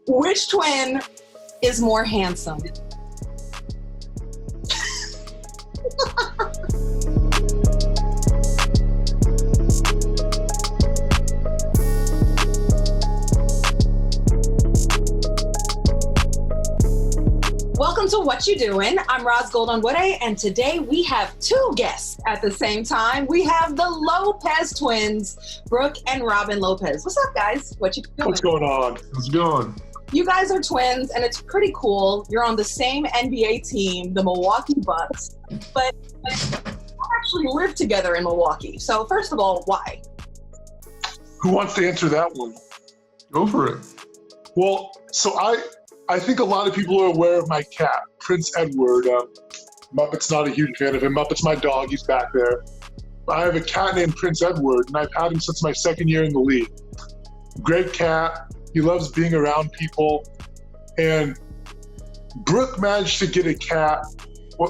Which twin is more handsome? Welcome to What You Doing. I'm Ros Gold-Onwude, and today we have two guests at the same time. We have the Lopez twins, Brook and Robin Lopez. What's up, guys? What you doing? What's going on? How's it going? You guys are twins, and it's pretty cool. You're on the same NBA team, the Milwaukee Bucks, but you actually live together in Milwaukee. So first of all, why? Who wants to answer that one? Go for it. Well, so I think a lot of people are aware of my cat, Prince Edward. Muppet's not a huge fan of him. Muppet's my dog. He's back there. I have a cat named Prince Edward, and I've had him since my second year in the league. Great cat. He loves being around people. And Brook managed to get a cat,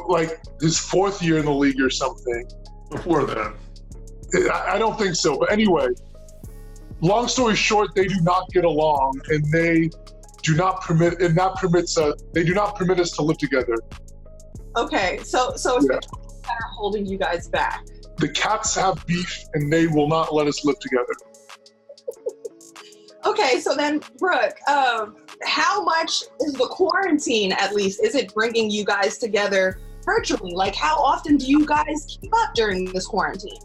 like his fourth year in the league or something. Before that. I don't think so. But anyway, long story short, they do not get along, and they do not permit us to live together. Okay, so it's the cats that are holding you guys back. The cats have beef, and they will not let us live together. Okay, so then, Brook, how much is the quarantine, at least, is it bringing you guys together virtually? Like, how often do you guys keep up during this quarantine?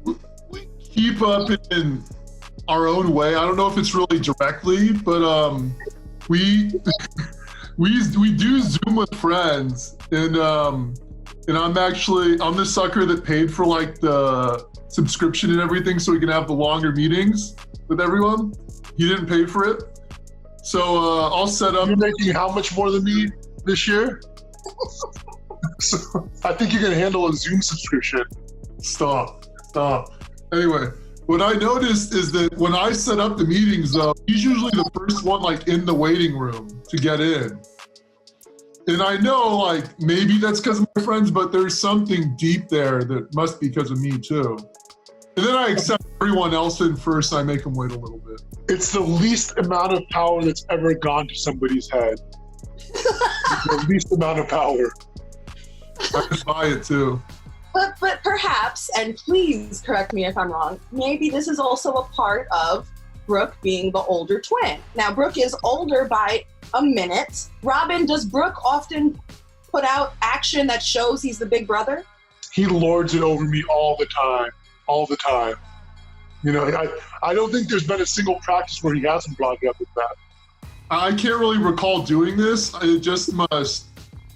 We keep up in our own way. I don't know if it's really directly, but we do Zoom with friends, and I'm the sucker that paid for like the subscription and everything so we can have the longer meetings with everyone. He didn't pay for it, so I'll set up. You're making how much more than me this year? So I think you can handle a Zoom subscription. Stop. Anyway, what I noticed is that when I set up the meetings, he's usually the first one like in the waiting room to get in. And I know like maybe that's because of my friends, but there's something deep there that must be because of me too. And then I accept everyone else in first and I make them wait a little bit. It's the least amount of power that's ever gone to somebody's head. The least amount of power. I can buy it too. But perhaps, and please correct me if I'm wrong, maybe this is also a part of Brook being the older twin. Now, Brook is older by a minute. Robin, does Brook often put out action that shows he's the big brother? He lords it over me all the time. You know, I don't think there's been a single practice where he hasn't brought it up with that. I can't really recall doing this. It just must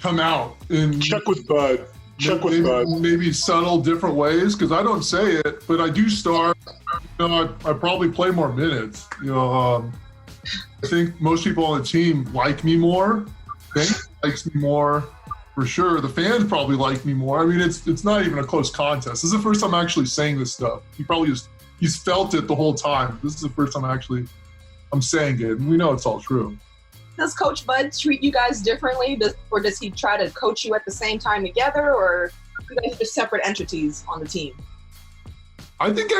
come out. Check with Bud. Maybe subtle different ways, because I don't say it, but I do start. You know, I probably play more minutes. You know, I think most people on the team like me more. Banks likes me more, for sure. The fans probably like me more. I mean, it's not even a close contest. This is the first time I'm actually saying this stuff. He's felt it the whole time. This is the first time I'm saying it, and we know it's all true. Does Coach Bud treat you guys differently? Or does he try to coach you at the same time together, or you guys are just separate entities on the team? I think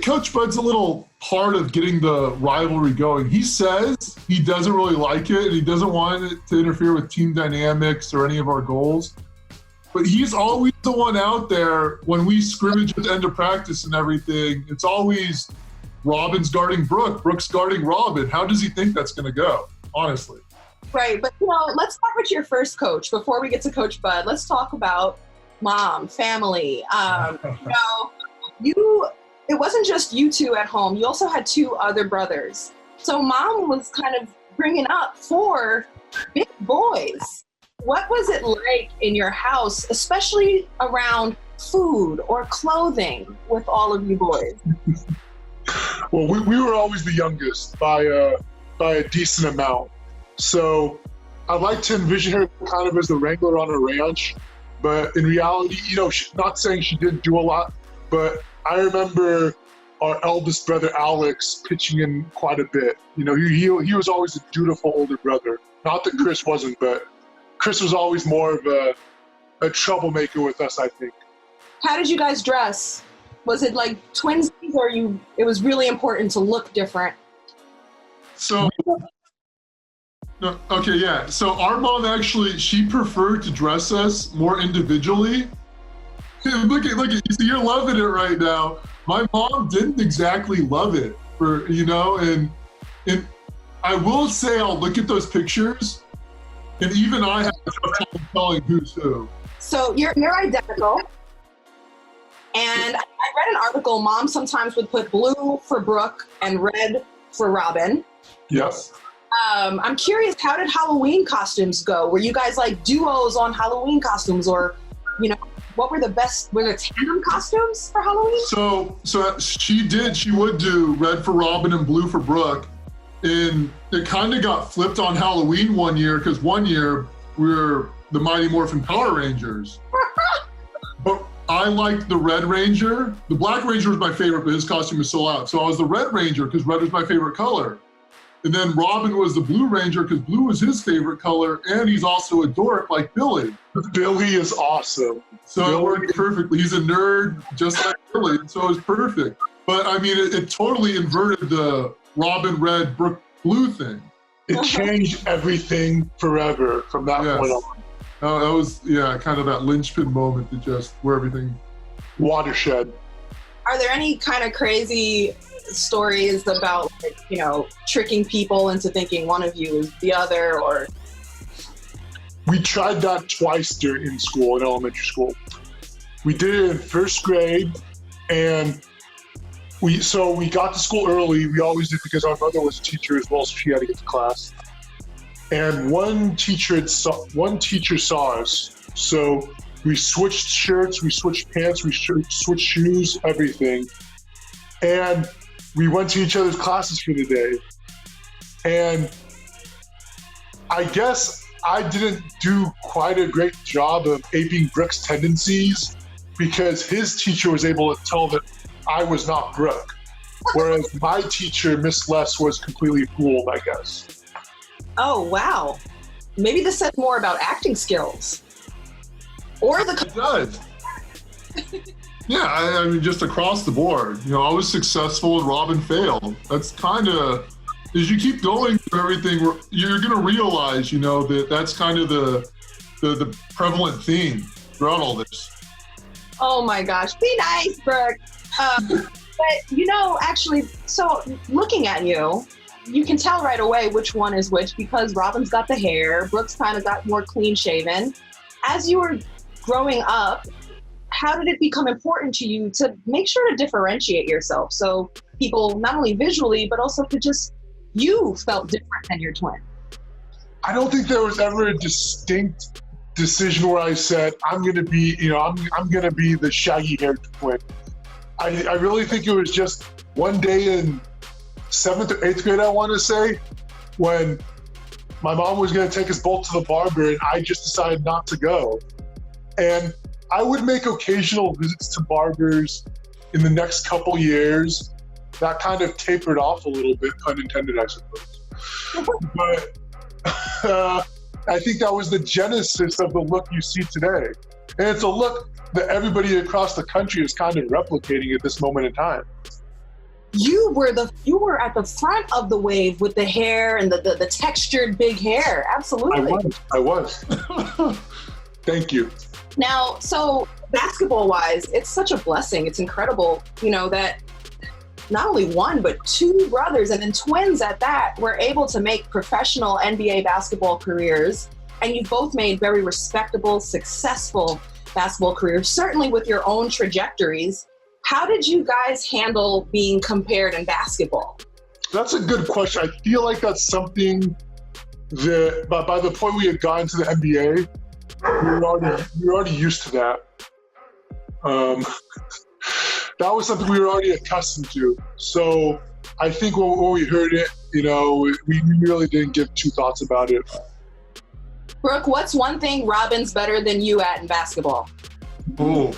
Coach Bud's a little part of getting the rivalry going. He says he doesn't really like it, and he doesn't want it to interfere with team dynamics or any of our goals. But he's always the one out there when we scrimmage at the end of practice and everything. It's always Robin's guarding Brook, Brook's guarding Robin. How does he think that's going to go? Honestly. Right, but let's start with your first coach before we get to Coach Bud. Let's talk about mom, family. It wasn't just you two at home. You also had two other brothers. So mom was kind of bringing up four big boys. What was it like in your house, especially around food or clothing with all of you boys? Well, we were always the youngest by a decent amount. So I like to envision her kind of as the wrangler on a ranch. But in reality, not saying she didn't do a lot, but I remember our eldest brother, Alex, pitching in quite a bit. He was always a dutiful older brother. Not that Chris wasn't, but Chris was always more of a troublemaker with us, I think. How did you guys dress? Was it like twinsies, or it was really important to look different? So No, okay, yeah. So our mom actually, she preferred to dress us more individually. Look at, you see, you're loving it right now. My mom didn't exactly love it, and I will say I'll look at those pictures, and even I have a tough time telling who's who. So you're identical. And I read an article, mom sometimes would put blue for Brooke and red for Robin. Yes. I'm curious, how did Halloween costumes go? Were you guys like duos on Halloween costumes, or, what were there tandem costumes for Halloween? So she would do red for Robin and blue for Brooke. And it kind of got flipped on Halloween one year, because one year we were the Mighty Morphin Power Rangers. But I liked the Red Ranger. The Black Ranger was my favorite, but his costume was sold out. So I was the Red Ranger because red was my favorite color. And then Robin was the Blue Ranger because blue was his favorite color, and he's also a dork like Billy. Billy is awesome. So it worked perfectly. He's a nerd just like Billy, so it was perfect. But I mean, it totally inverted the Robin Red, Brooke Blue thing. It changed everything forever from that point on. That was, kind of that linchpin moment to just where everything... Watershed. Are there any kind of crazy stories about, tricking people into thinking one of you is the other, or? We tried that twice in elementary school. We did it in first grade, and we got to school early. We always did, because our mother was a teacher as well, so she had to get to class. And one teacher saw us, so we switched shirts, we switched pants, we switched shoes, everything. And we went to each other's classes for the day. And I guess I didn't do quite a great job of aping Brooke's tendencies, because his teacher was able to tell that I was not Brooke. Whereas my teacher, Miss Les, was completely fooled, I guess. Oh, wow. Maybe this says more about acting skills. Or the... It does. Yeah, I mean, just across the board. I was successful and Robin failed. That's kind of... As you keep going through everything, you're going to realize, that's kind of the prevalent theme throughout all this. Oh my gosh. Be nice, Brooke. But, actually, so looking at you, you can tell right away which one is which, because Robin's got the hair, Brooke's kind of got more clean shaven. As you were growing up, how did it become important to you to make sure to differentiate yourself so people not only visually, but also you felt different than your twin? I don't think there was ever a distinct decision where I said, I'm going to be, I'm going to be the shaggy-haired twin. I really think it was just one day in 7th or 8th grade, I want to say, when my mom was going to take us both to the barber, and I just decided not to go. And I would make occasional visits to barbers in the next couple years. That kind of tapered off a little bit, pun intended, I suppose. But I think that was the genesis of the look you see today. And it's a look that everybody across the country is kind of replicating at this moment in time. You were at the front of the wave with the hair and the textured big hair. Absolutely. I was. Thank you. Now, so basketball-wise, it's such a blessing. It's incredible, that not only one, but two brothers, and then twins at that, were able to make professional NBA basketball careers. And you've both made very respectable, successful basketball careers, certainly with your own trajectories. How did you guys handle being compared in basketball? That's a good question. I feel like that's something that by the point we had gotten to the NBA, we were already used to that. That was something we were already accustomed to. So I think when we heard it, we really didn't give two thoughts about it. Brooke, what's one thing Robin's better than you at in basketball? Oh,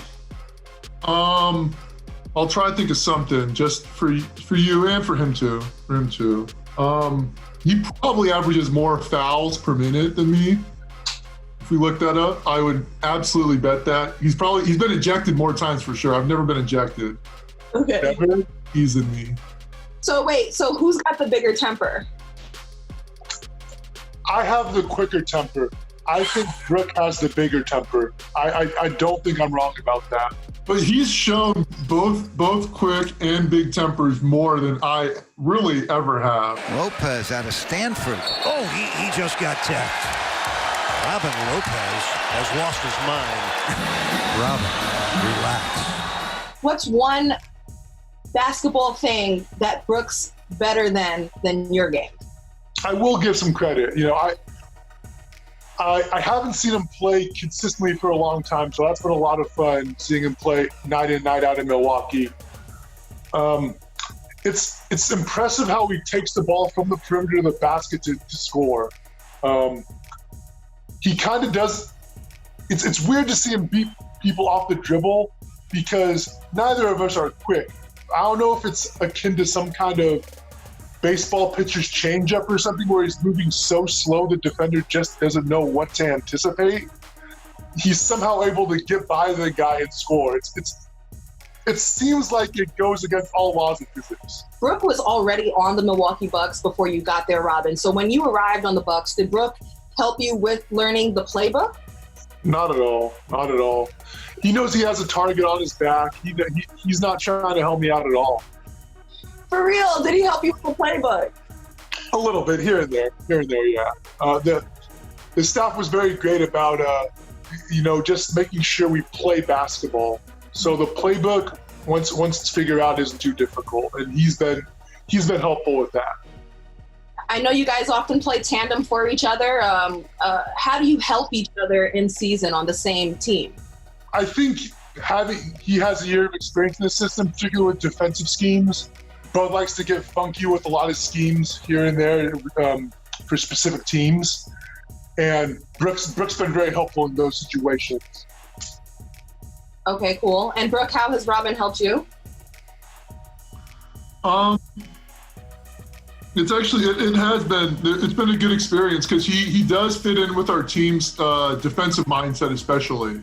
I'll try to think of something just for you and for him too. He probably averages more fouls per minute than me. If we look that up, I would absolutely bet that. He's been ejected more times for sure. I've never been ejected. Okay. Never. He's in me. So wait, who's got the bigger temper? I have the quicker temper. I think Brook has the bigger temper. I don't think I'm wrong about that. But he's shown both quick and big tempers more than I really ever have. Lopez out of Stanford. Oh, he just got tapped. Robin Lopez has lost his mind. Robin, relax. What's one basketball thing that Brook's better than your game? I will give some credit. You know, I haven't seen him play consistently for a long time, so that's been a lot of fun seeing him play night in, night out in Milwaukee. It's impressive how he takes the ball from the perimeter to the basket to score. He kind of does. It's weird to see him beat people off the dribble because neither of us are quick. I don't know if it's akin to some kind of baseball pitcher's changeup or something where he's moving so slow the defender just doesn't know what to anticipate. He's somehow able to get by the guy and score. It seems like it goes against all laws of physics. Brook was already on the Milwaukee Bucks before you got there, Robin. So when you arrived on the Bucks, did Brook help you with learning the playbook? Not at all. Not at all. He knows he has a target on his back. He's not trying to help me out at all. For real? Did he help you with the playbook? A little bit here and there, yeah. The staff was very great about, just making sure we play basketball. So the playbook, once it's figured out, isn't too difficult, and he's been helpful with that. I know you guys often play tandem for each other. How do you help each other in season on the same team? I think he has a year of experience in the system, particularly with defensive schemes. Bud likes to get funky with a lot of schemes here and there for specific teams. And Brook's been very helpful in those situations. Okay, cool. And Brook, how has Robin helped you? It's actually, it's been a good experience because he does fit in with our team's defensive mindset, especially.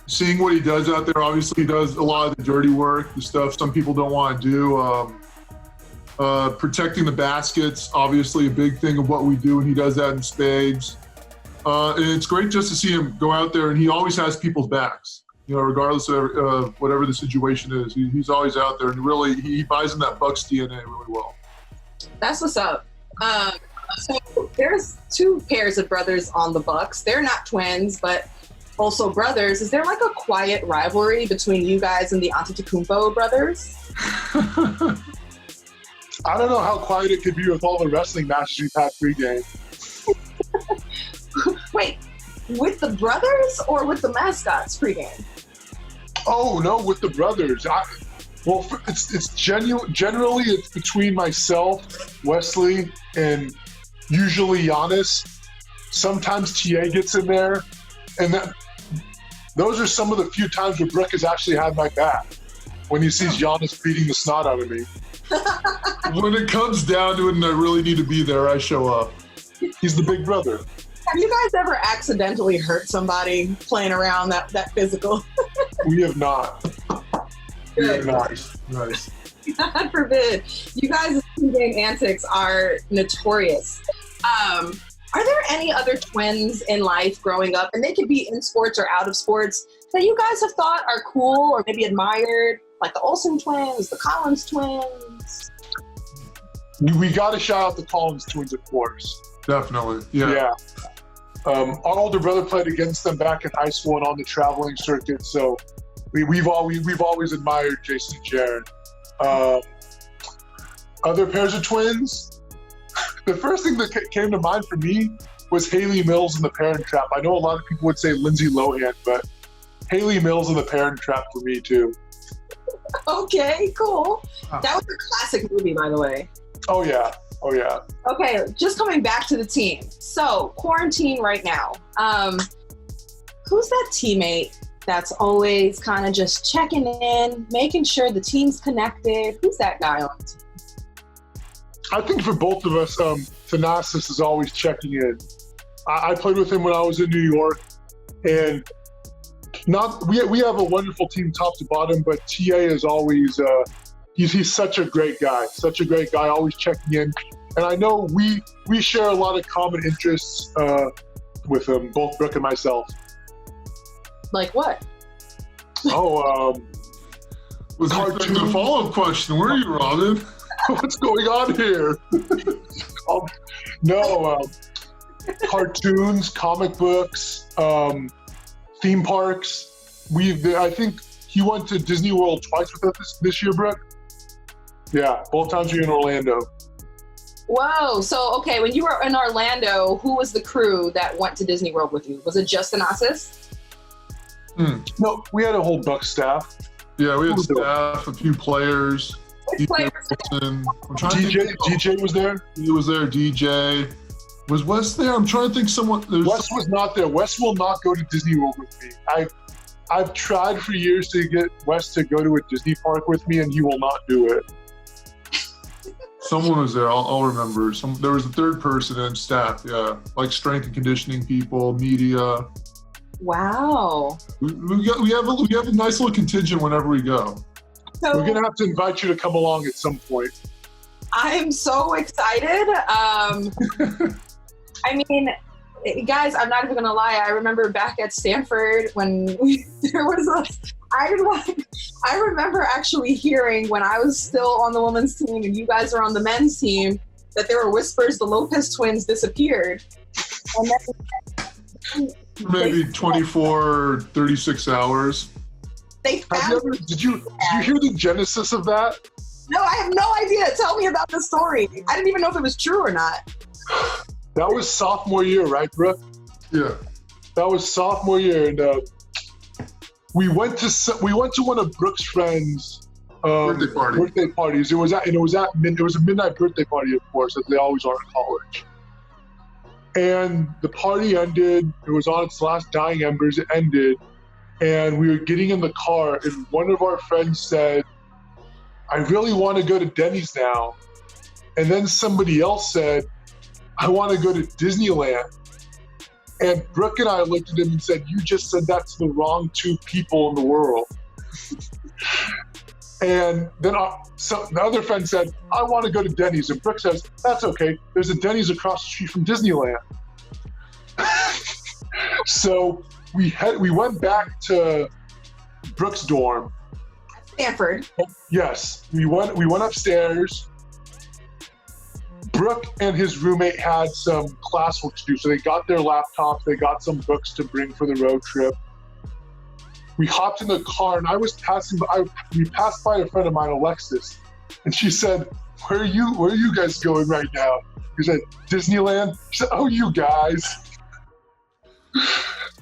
Seeing what he does out there, obviously he does a lot of the dirty work, the stuff some people don't want to do. Protecting the baskets, obviously a big thing of what we do, and he does that in spades. And it's great just to see him go out there, and he always has people's backs, regardless of whatever the situation is. He's always out there, and really he buys in that Bucks DNA really well. That's what's up. So there's two pairs of brothers on the Bucks. They're not twins, but also brothers. Is there like a quiet rivalry between you guys and the Antetokoumpo brothers? I don't know how quiet it could be with all the wrestling matches we've had pregame. Wait, with the brothers or with the mascots pregame? Oh no, with the brothers. It's generally it's between myself, Wesley, and usually Giannis. Sometimes TA gets in there, and those are some of the few times where Brook has actually had my back when he sees Giannis beating the snot out of me. When it comes down to it and I really need to be there, I show up. He's the big brother. Have you guys ever accidentally hurt somebody playing around that physical? We have not. We have not. Nice. God forbid. You guys' game antics are notorious. Are there any other twins in life growing up, and they could be in sports or out of sports, that you guys have thought are cool or maybe admired, like the Olsen twins, the Collins twins? We got to shout out the Collins twins, of course. Definitely, yeah. Our older brother played against them back in high school and on the traveling circuit, so we've always admired Jason and Jaron. Other pairs of twins. The first thing that came to mind for me was Haley Mills in The Parent Trap. I know a lot of people would say Lindsay Lohan, but Haley Mills in The Parent Trap for me too. Okay, cool. That was a classic movie, by the way. Oh yeah. Okay, just coming back to the team. So, quarantine right now. Who's that teammate that's always kind of just checking in, making sure the team's connected? Who's that guy on the team? I think for both of us, Thanasis is always checking in. I played with him when I was in New York, and we have a wonderful team top to bottom, but TA is always he's such a great guy, always checking in. And I know we share a lot of common interests with him, both Brook and myself. Like what? Was cartoon. the follow-up question? Where are you, Robin? What's going on here? Cartoons, comic books, theme parks. I think he went to Disney World twice with us this year, Brook. Yeah, both times we were in Orlando. Whoa. So, okay, when you were in Orlando, who was the crew that went to Disney World with you? Was it just Anasis? No, we had a whole Bucks staff. Yeah, we had staff, a few players. DJ was there. He was there. DJ. Was Wes there? I'm trying to think. Wes was not there. Wes will not go to Disney World with me. I've tried for years to get Wes to go to a Disney park with me, and he will not do it. Someone was there. I'll remember. There was a third person and staff. Yeah, like strength and conditioning people, media. Wow. We have a nice little contingent whenever we go. So, we're gonna have to invite you to come along at some point. I'm so excited. I mean, guys, I'm not even gonna lie. I remember back at Stanford when there was I remember actually hearing when I was still on the women's team and you guys were on the men's team that there were whispers the Lopez twins disappeared. And then, maybe 24, 36 hours. Did you hear the genesis of that? No, I have no idea. Tell me about the story. I didn't even know if it was true or not. That was sophomore year, right, Brook? Yeah. That was sophomore year, and we went to one of Brook's friends' birthday parties. It was a midnight birthday party, of course, as they always are in college. And the party ended. It was on its last dying embers. It ended, and we were getting in the car, and one of our friends said, "I really want to go to Denny's now." And then somebody else said, "I want to go to Disneyland." And Brook and I looked at him and said, "You just said that to the wrong two people in the world." And then the other friend said, "I want to go to Denny's." And Brook says, "That's okay. There's a Denny's across the street from Disneyland." So we went back to Brook's dorm. Stanford. Yes, we went upstairs. Brook and his roommate had some classwork to do, so they got their laptops, they got some books to bring for the road trip. We hopped in the car, and we passed by a friend of mine, Alexis, and she said, Where are you guys going right now?" We said, "Disneyland." She said, "Oh, you guys."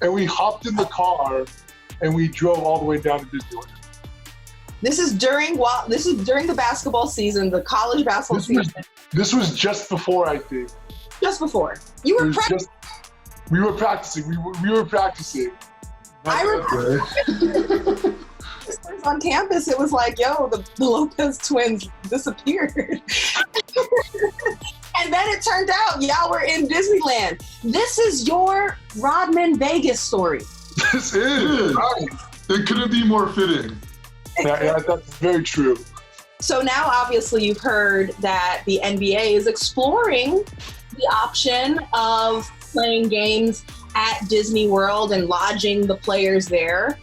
And we hopped in the car, and we drove all the way down to Disneyland. This is during the basketball season, the college basketball season. This was just before, I think. Just before. You were practicing. We were practicing. We were practicing. I remember on campus, it was like, yo, the Lopez twins disappeared. And then it turned out, y'all were in Disneyland. This is your Rodman Vegas story. This is. Right. It couldn't be more fitting. Yeah, that's very true. So now, obviously, you've heard that the NBA is exploring the option of playing games at Disney World and lodging the players there.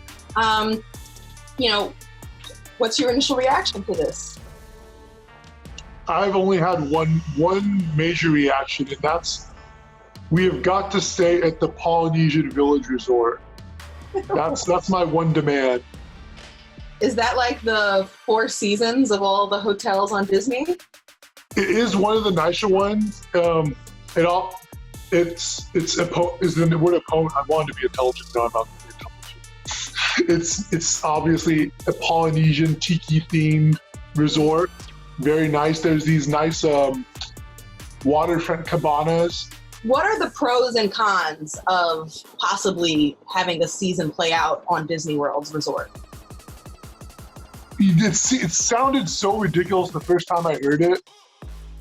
What's your initial reaction to this? I've only had one major reaction, and that's we have got to stay at the Polynesian Village Resort. That's my one demand. Is that like the Four Seasons of all the hotels on Disney? It is one of the nicer ones. It's the word opponent. I wanted to be intelligent. No, I'm not going to be intelligent. It's obviously a Polynesian tiki themed resort. Very nice. There's these nice waterfront cabanas. What are the pros and cons of possibly having a season play out on Disney World's resort? It sounded so ridiculous the first time I heard it,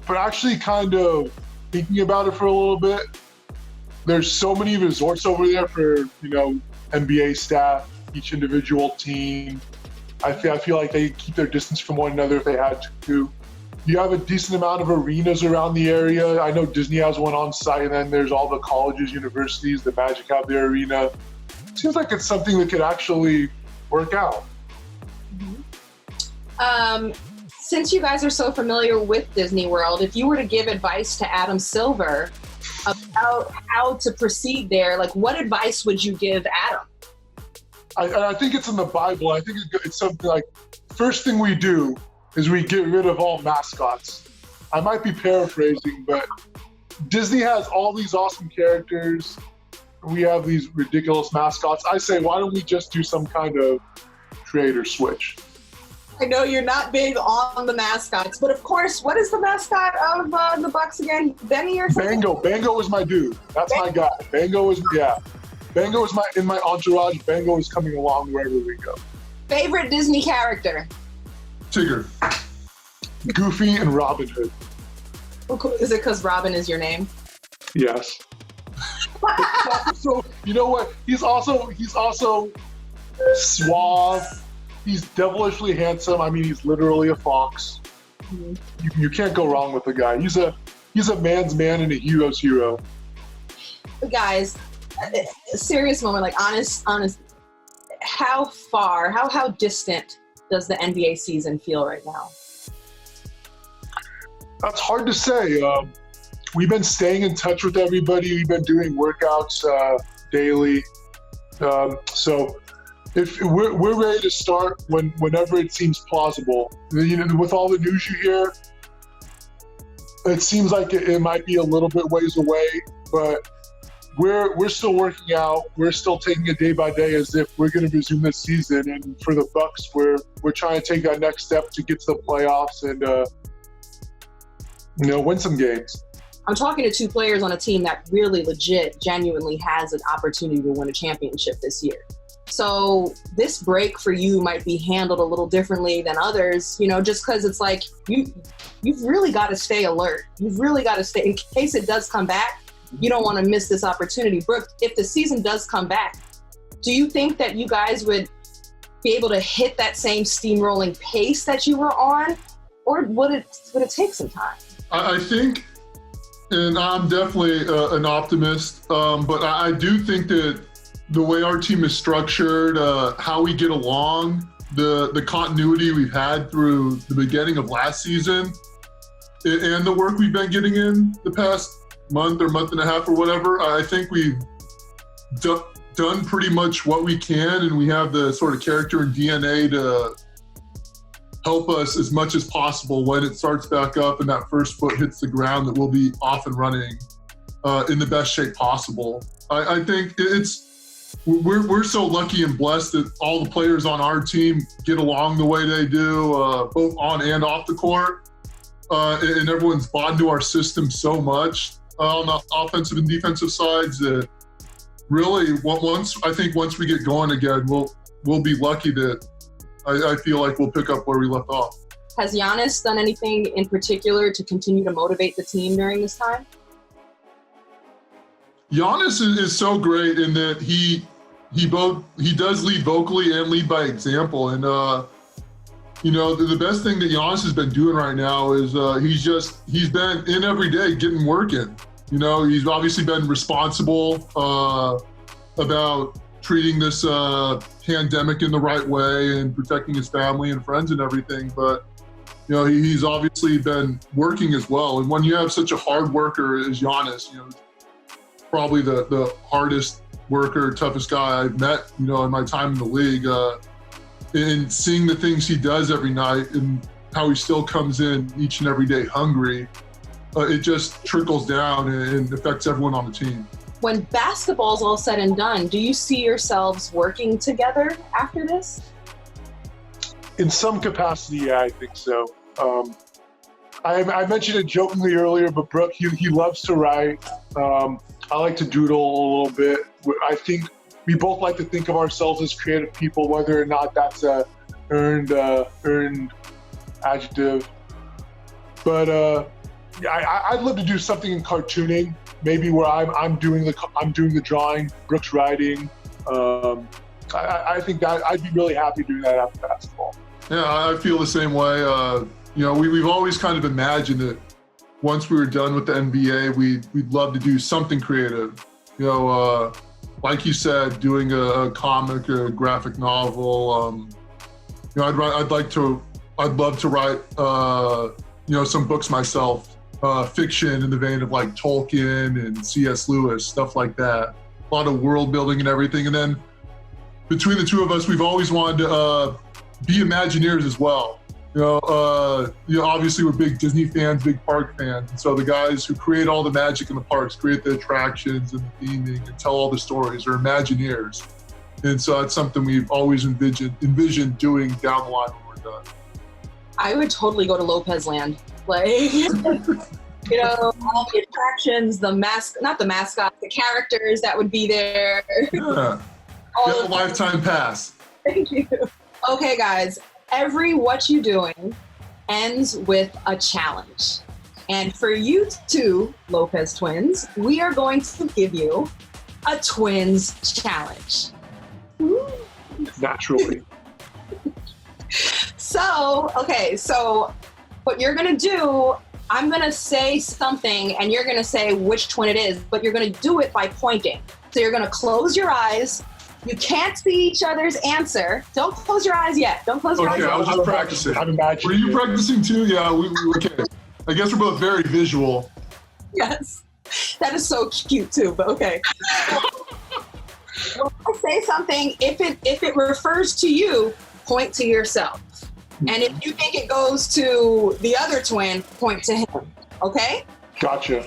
but actually kind of thinking about it for a little bit, there's so many resorts over there for, NBA staff, each individual team. I feel like they keep their distance from one another if they had to. You have a decent amount of arenas around the area. I know Disney has one on site, and then there's all the colleges, universities, the Magic have their arena. Seems like it's something that could actually work out. Since you guys are so familiar with Disney World, if you were to give advice to Adam Silver about how to proceed there, like what advice would you give Adam? I think it's in the Bible. I think it's something like, first thing we do is we get rid of all mascots. I might be paraphrasing, but Disney has all these awesome characters. We have these ridiculous mascots. I say, why don't we just do some kind of creator switch? I know you're not big on the mascots, but of course, what is the mascot of the Bucks again? Benny or something? Bango. Bango is my dude. That's my guy. Bango is in my entourage. Bango is coming along wherever we go. Favorite Disney character? Tigger. Goofy and Robin Hood. Is it because Robin is your name? Yes. So you know what? He's also suave. He's devilishly handsome. I mean, he's literally a fox. Mm-hmm. You can't go wrong with the guy. He's a man's man and a hero's hero. But guys, a serious moment, like honest. How distant does the NBA season feel right now? That's hard to say. We've been staying in touch with everybody. We've been doing workouts daily. So if we're ready to start whenever it seems plausible. You know, with all the news you hear, it seems like it might be a little bit ways away, but we're still working out. We're still taking it day by day as if we're going to resume this season. And for the Bucks, we're trying to take that next step to get to the playoffs and win some games. I'm talking to two players on a team that really legit, genuinely has an opportunity to win a championship this year. So this break for you might be handled a little differently than others, just because it's like you've really got to stay alert. You've really got to stay, in case it does come back, you don't want to miss this opportunity. Brooke, if the season does come back, do you think that you guys would be able to hit that same steamrolling pace that you were on, or would it take some time? I think, and I'm definitely an optimist, but I do think that the way our team is structured, how we get along, the continuity we've had through the beginning of last season, and the work we've been getting in the past month or month and a half or whatever, I think we've done pretty much what we can, and we have the sort of character and DNA to help us as much as possible when it starts back up and that first foot hits the ground, that we'll be off and running in the best shape possible. I think we're so lucky and blessed that all the players on our team get along the way they do, both on and off the court, and everyone's bought into our system so much on the offensive and defensive sides that really once we get going again, we'll be lucky that I feel like we'll pick up where we left off. Has Giannis done anything in particular to continue to motivate the team during this time? Giannis is so great in that he does lead vocally and lead by example. And the best thing that Giannis has been doing right now is he's been in every day getting work in. He's obviously been responsible about treating this pandemic in the right way and protecting his family and friends and everything. But he's obviously been working as well. And when you have such a hard worker as Giannis, probably the hardest worker, toughest guy I've met, in my time in the league, and seeing the things he does every night and how he still comes in each and every day hungry, it just trickles down and affects everyone on the team. When basketball's all said and done, do you see yourselves working together after this? In some capacity, yeah, I think so. I mentioned it jokingly earlier, but Brooke, he loves to write. I like to doodle a little bit. I think we both like to think of ourselves as creative people, whether or not that's a earned adjective. But I'd love to do something in cartooning, maybe where I'm doing the drawing, Brooke's writing. I think that I'd be really happy doing that after basketball. Yeah, I feel the same way. You know, we've always kind of imagined that once we were done with the NBA, we'd love to do something creative. You know, like you said, doing a comic or a graphic novel. You know, I'd love to write, you know, some books myself, fiction in the vein of like Tolkien and C.S. Lewis, stuff like that. A lot of world building and everything. And then between the two of us, we've always wanted to be Imagineers as well. You know, obviously we're big Disney fans, big park fans. And so the guys who create all the magic in the parks, create the attractions and the theming and tell all the stories are Imagineers. And so that's something we've always envisioned doing down the line when we're done. I would totally go to Lopez Land. Like, you know, all the attractions, not the mascots, the characters that would be there. Yeah. Get a lifetime pass. Thank you. Okay, guys, every What You Doing ends with a challenge. And for you two Lopez twins, we are going to give you a twins challenge. Naturally. So what you're gonna do, I'm gonna say something and you're gonna say which twin it is, but you're gonna do it by pointing. So you're gonna close your eyes. You can't see each other's answer. Don't close your eyes yet. Don't close your eyes. Okay, I was just practicing. I'm imagining. Were you practicing too? Yeah, okay. I guess we're both very visual. Yes. That is so cute too, but okay. When I say something, if it refers to you, point to yourself. And if you think it goes to the other twin, point to him. Okay? Gotcha.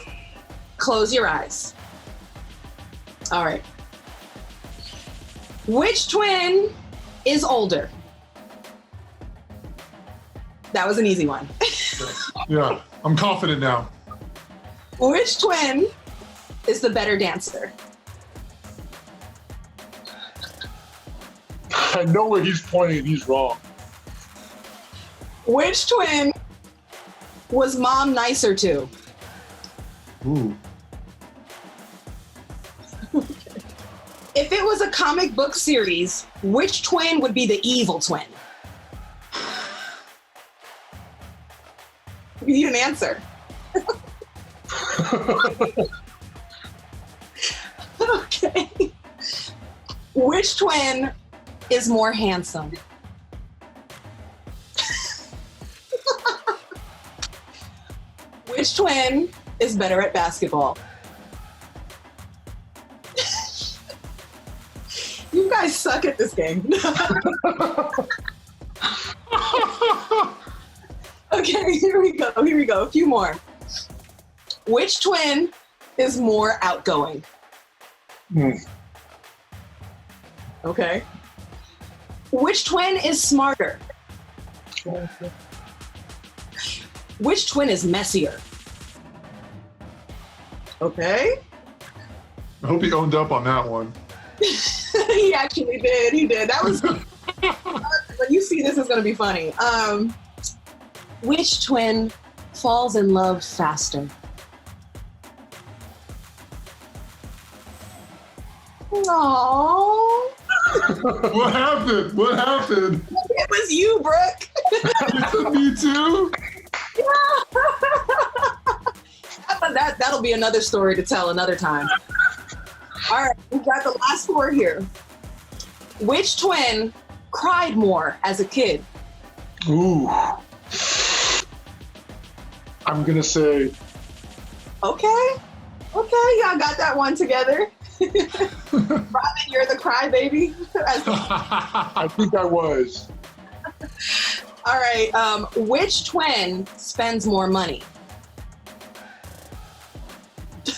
Close your eyes. All right. Which twin is older? That was an easy one. Yeah, I'm confident now. Which twin is the better dancer? I know where he's pointing and he's wrong. Which twin was mom nicer to? Ooh. If it was a comic book series, which twin would be the evil twin? You need an answer. Okay. Which twin is more handsome? Which twin is better at basketball? You guys suck at this game. Okay, here we go. A few more. Which twin is more outgoing? Okay. Which twin is smarter? Which twin is messier? Okay. I hope he owned up on that one. He actually did. He did. That was. When you see this, is going to be funny. Which twin falls in love faster? Aww. What happened? What happened? It was you, Brooke. Me too? Yeah. That'll be another story to tell another time. All right, we've got the last four here. Which twin cried more as a kid? Ooh. I'm gonna say. Okay, y'all got that one together. Robin, you're the crybaby. I think I was. All right, which twin spends more money?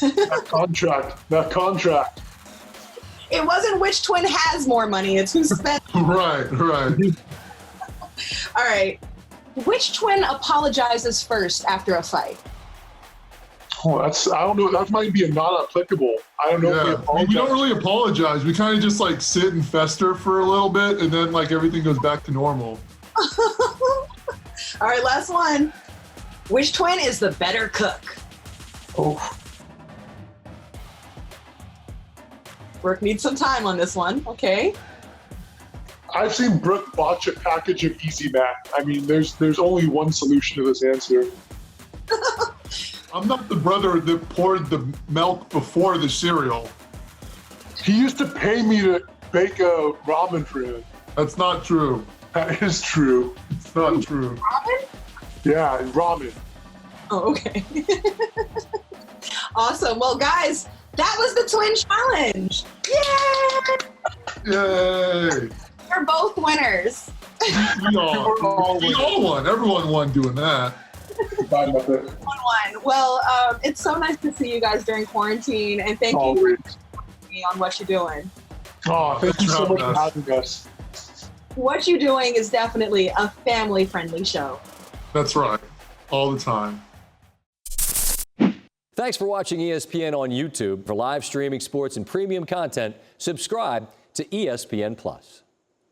That contract. It wasn't which twin has more money, it's who spends. Right. All right, which twin apologizes first after a fight? Oh, I don't know. That might be a not applicable. I don't know. Yeah. We don't really apologize. We kind of just like sit and fester for a little bit, and then like everything goes back to normal. All right, last one. Which twin is the better cook? Oh. Brooke needs some time on this one. Okay. I've seen Brooke botch a package of Easy Mac. I mean, there's only one solution to this answer. I'm not the brother that poured the milk before the cereal. He used to pay me to bake a ramen for him. That's not true. That is true. It's not true. Robin? Yeah, ramen. Oh, okay. Awesome. Well, guys, that was the twin challenge. Yay! Yay! You're both winners. We all won. Everyone won doing that. Well, it's so nice to see you guys during quarantine, and thank you for me on What You Doing. Oh, thank you so much for having us. What You Doing is definitely a family-friendly show. That's right. All the time. Thanks for watching ESPN on YouTube. For live streaming sports and premium content, subscribe to ESPN+.